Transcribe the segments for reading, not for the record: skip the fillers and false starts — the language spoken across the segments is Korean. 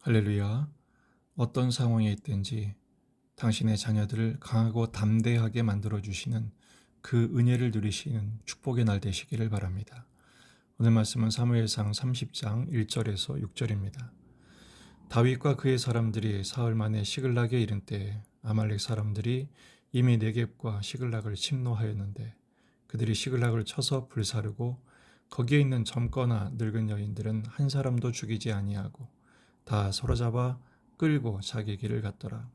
할렐루야. 어떤 상황에 있든지 당신의 자녀들을 강하고 담대하게 만들어주시는 그 은혜를 누리시는 축복의 날 되시기를 바랍니다. 오늘 말씀은 사무엘상 30장 1절에서 6절입니다. 다윗과 그의 사람들이 사흘 만에 시글락에 이른 때에 아말렉 사람들이 이미 네겝과 시글락을 침노하였는데 그들이 시글락을 쳐서 불사르고 거기에 있는 젊거나 늙은 여인들은 한 사람도 죽이지 아니하고 다 사로잡아 끌고 자기 길을 갔더라.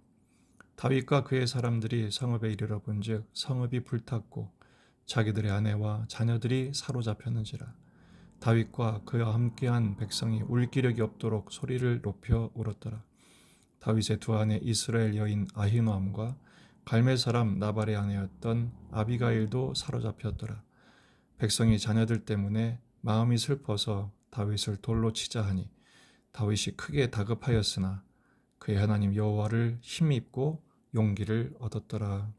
다윗과 그의 사람들이 성읍에 이르러 본즉 성읍이 불탔고 자기들의 아내와 자녀들이 사로잡혔는지라. 다윗과 그와 함께한 백성이 울 기력이 없도록 소리를 높여 울었더라. 다윗의 두 아내 이스라엘 여인 아히노암과 갈멜 사람 나발의 아내였던 아비가일도 사로잡혔더라. 백성이 자녀들 때문에 마음이 슬퍼서 다윗을 돌로 치자 하니 다윗이 크게 다급하였으나 그의 하나님 여호와를 힘입고 용기를 얻었더라.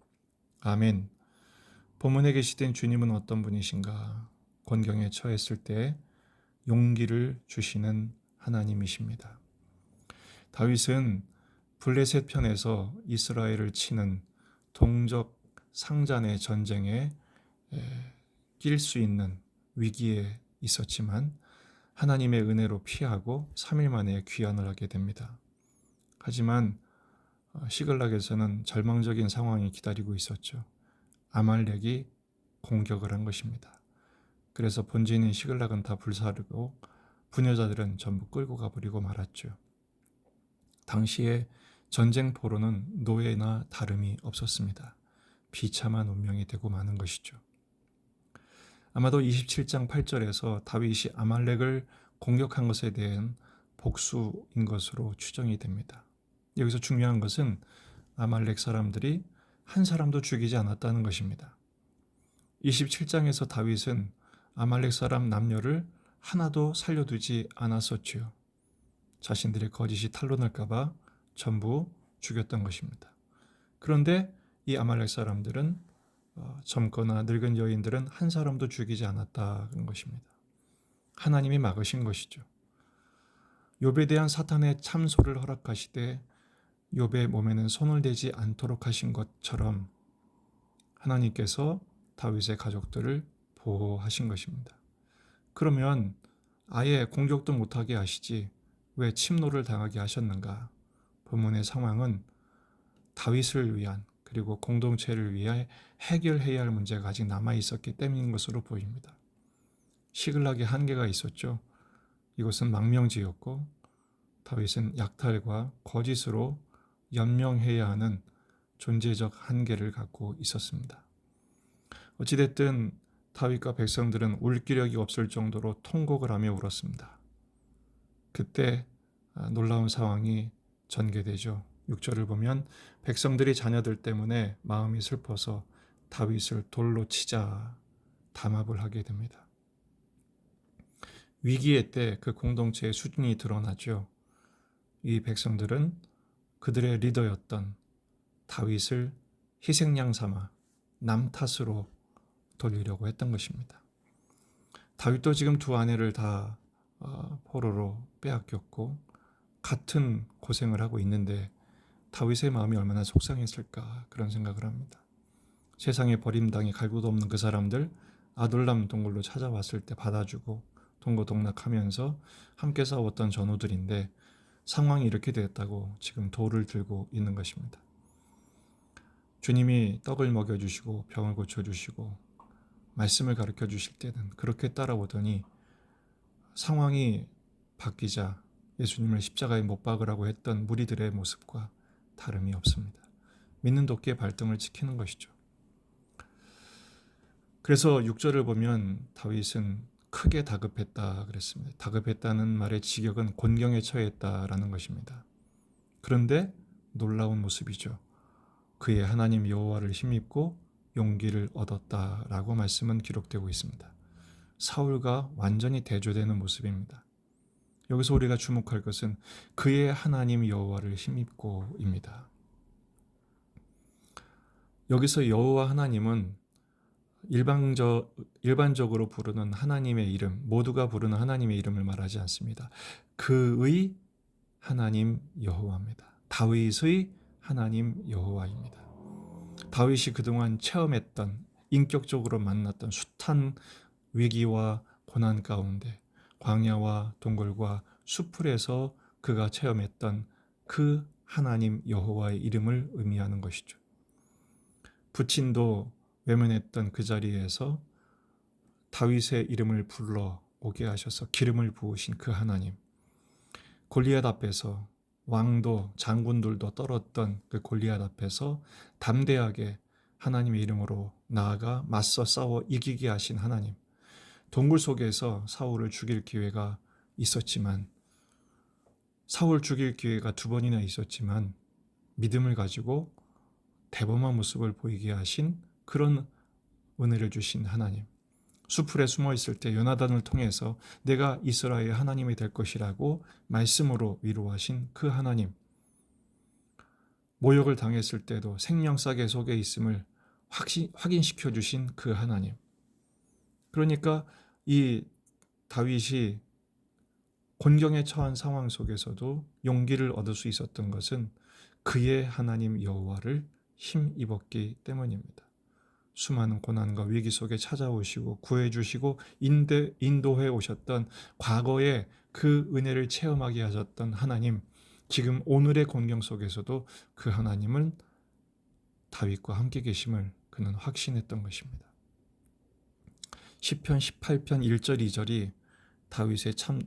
아멘. 본문에 계시된 주님은 어떤 분이신가? 곤경에 처했을 때 용기를 주시는 하나님이십니다. 다윗은 블레셋 편에서 이스라엘을 치는 동족 상잔의 전쟁에 낄 수 있는 위기에 있었지만 하나님의 은혜로 피하고 3일 만에 귀환을 하게 됩니다. 하지만 시글락에서는 절망적인 상황이 기다리고 있었죠. 아말렉이 공격을 한 것입니다. 그래서 본진인 시글락은 다 불사르고 부녀자들은 전부 끌고 가버리고 말았죠. 당시에 전쟁 포로는 노예나 다름이 없었습니다. 비참한 운명이 되고 마는 것이죠. 아마도 27장 8절에서 다윗이 아말렉을 공격한 것에 대한 복수인 것으로 추정이 됩니다. 여기서 중요한 것은 아말렉 사람들이 한 사람도 죽이지 않았다는 것입니다. 27장에서 다윗은 아말렉 사람 남녀를 하나도 살려두지 않았었지요. 자신들의 거짓이 탄로날까봐 전부 죽였던 것입니다. 그런데 이 아말렉 사람들은 젊거나 늙은 여인들은 한 사람도 죽이지 않았다는 것입니다. 하나님이 막으신 것이죠. 욥에 대한 사탄의 참소를 허락하시되 욥의 몸에는 손을 대지 않도록 하신 것처럼 하나님께서 다윗의 가족들을 보호하신 것입니다. 그러면 아예 공격도 못하게 하시지 왜 침노를 당하게 하셨는가? 본문의 상황은 다윗을 위한 그리고 공동체를 위해 해결해야 할 문제가 아직 남아 있었기 때문인 것으로 보입니다. 시글락에 한계가 있었죠. 이것은 망명지였고 다윗은 약탈과 거짓으로 연명해야 하는 존재적 한계를 갖고 있었습니다. 어찌됐든 다윗과 백성들은 울 기력이 없을 정도로 통곡을 하며 울었습니다. 그때 놀라운 상황이 전개되죠. 6절을 보면 백성들이 자녀들 때문에 마음이 슬퍼서 다윗을 돌로 치자 담합을 하게 됩니다. 위기의 때 그 공동체의 수준이 드러나죠. 이 백성들은 그들의 리더였던 다윗을 희생양 삼아 남 탓으로 돌리려고 했던 것입니다. 다윗도 지금 두 아내를 다 포로로 빼앗겼고 같은 고생을 하고 있는데 다윗의 마음이 얼마나 속상했을까 그런 생각을 합니다. 세상에 버림당해 갈구도 없는 그 사람들 아둘람 동굴로 찾아왔을 때 받아주고 동고동락하면서 함께 싸웠던 전우들인데 상황이 이렇게 됐다고 지금 돌을 들고 있는 것입니다. 주님이 떡을 먹여주시고 병을 고쳐주시고 말씀을 가르쳐 주실 때는 그렇게 따라오더니 상황이 바뀌자 예수님을 십자가에 못 박으라고 했던 무리들의 모습과 다름이 없습니다. 믿는 도끼의 발등을 지키는 것이죠. 그래서 6절을 보면 다윗은 크게 다급했다 그랬습니다. 다급했다는 말의 직역은 곤경에 처했다라는 것입니다. 그런데 놀라운 모습이죠. 그의 하나님 여호와를 힘입고 용기를 얻었다라고 말씀은 기록되고 있습니다. 사울과 완전히 대조되는 모습입니다. 여기서 우리가 주목할 것은 그의 하나님 여호와를 힘입고입니다. 여기서 여호와 하나님은 일반적으로 부르는 하나님의 이름, 모두가 부르는 하나님의 이름을 말하지 않습니다. 그의 하나님 여호와입니다. 다윗의 하나님 여호와입니다. 다윗이 그동안 체험했던, 인격적으로 만났던 숱한 위기와 고난 가운데 광야와 동굴과 수풀에서 그가 체험했던 그 하나님 여호와의 이름을 의미하는 것이죠. 부친도 외면했던 그 자리에서 다윗의 이름을 불러 오게 하셔서 기름을 부으신 그 하나님, 골리앗 앞에서 왕도 장군들도 떨었던 그 골리앗 앞에서 담대하게 하나님의 이름으로 나아가 맞서 싸워 이기게 하신 하나님, 동굴 속에서 사울을 죽일 기회가 있었지만, 사울 죽일 기회가 2번이나 있었지만 믿음을 가지고 대범한 모습을 보이게 하신 그런 은혜를 주신 하나님, 수풀에 숨어 있을 때 요나단을 통해서 내가 이스라엘의 하나님이 될 것이라고 말씀으로 위로하신 그 하나님, 모욕을 당했을 때도 생명싸개 속에 있음을 확인시켜 주신 그 하나님. 그러니까 이 다윗이 곤경에 처한 상황 속에서도 용기를 얻을 수 있었던 것은 그의 하나님 여호와를 힘입었기 때문입니다. 수많은 고난과 위기 속에 찾아오시고 구해주시고 인도해 오셨던 과거의 그 은혜를 체험하게 하셨던 하나님, 지금 오늘의 곤경 속에서도 그 하나님은 다윗과 함께 계심을 그는 확신했던 것입니다. 시편 18편 1절 2절이 다윗의 참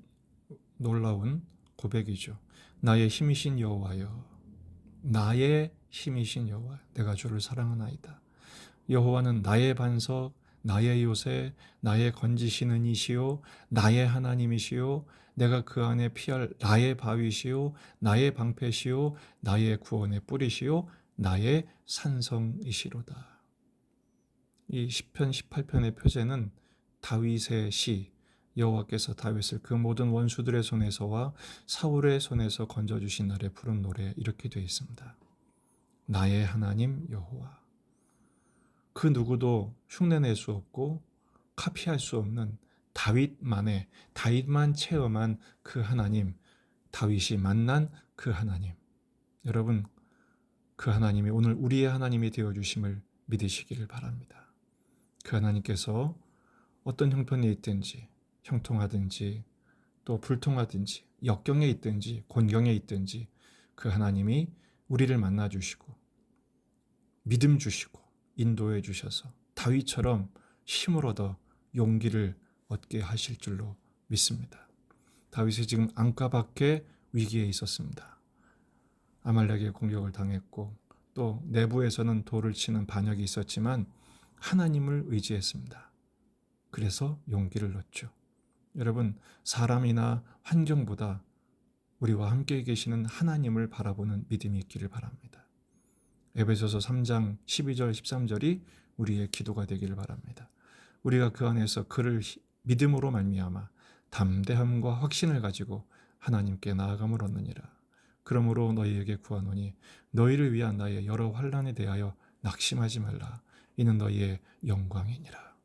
놀라운 고백이죠. 나의 힘이신 여호와여, 나의 힘이신 여호와, 내가 주를 사랑하나이다. 여호와는 나의 반석, 나의 요새, 나의 건지시는 이시요, 나의 하나님이시요, 내가 그 안에 피할 나의 바위시요, 나의 방패시요, 나의 구원의 뿌리시요, 나의 산성이시로다. 이 시편 18편의 표제는 다윗의 시, 여호와께서 다윗을 그 모든 원수들의 손에서와 사울의 손에서 건져주신 날에 부른 노래, 이렇게 되어 있습니다. 나의 하나님 여호와. 그 누구도 흉내낼 수 없고 카피할 수 없는 다윗만 체험한 그 하나님, 다윗이 만난 그 하나님. 여러분, 그 하나님이 오늘 우리의 하나님이 되어주심을 믿으시기를 바랍니다. 그 하나님께서 어떤 형편에 있든지, 형통하든지 또 불통하든지, 역경에 있든지 곤경에 있든지 그 하나님이 우리를 만나주시고 믿음 주시고 인도해 주셔서 다윗처럼 힘을 얻어 용기를 얻게 하실 줄로 믿습니다. 다윗이 지금 안과 밖에 위기에 있었습니다. 아말렉의 공격을 당했고 또 내부에서는 돌을 치는 반역이 있었지만 하나님을 의지했습니다. 그래서 용기를 얻죠. 여러분, 사람이나 환경보다 우리와 함께 계시는 하나님을 바라보는 믿음이 있기를 바랍니다. 에베소서 3장 12절 13절이 우리의 기도가 되기를 바랍니다. 우리가 그 안에서 그를 믿음으로 말미암아 담대함과 확신을 가지고 하나님께 나아감을 얻느니라. 그러므로 너희에게 구하노니 너희를 위한 나의 여러 환난에 대하여 낙심하지 말라. 이는 너희의 영광이니라.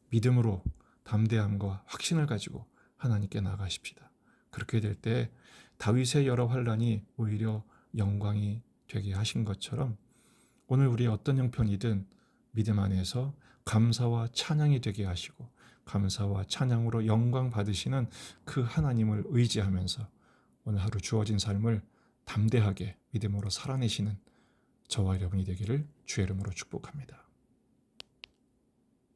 믿음으로 담대함과 확신을 가지고 하나님께 나아가십시다. 그렇게 될 때 다윗의 여러 환난이 오히려 영광이 되게 하신 것처럼 오늘 우리의 어떤 형편이든 믿음 안에서 감사와 찬양이 되게 하시고 감사와 찬양으로 영광 받으시는 그 하나님을 의지하면서 오늘 하루 주어진 삶을 담대하게 믿음으로 살아내시는 저와 여러분이 되기를 주의 이름으로 축복합니다.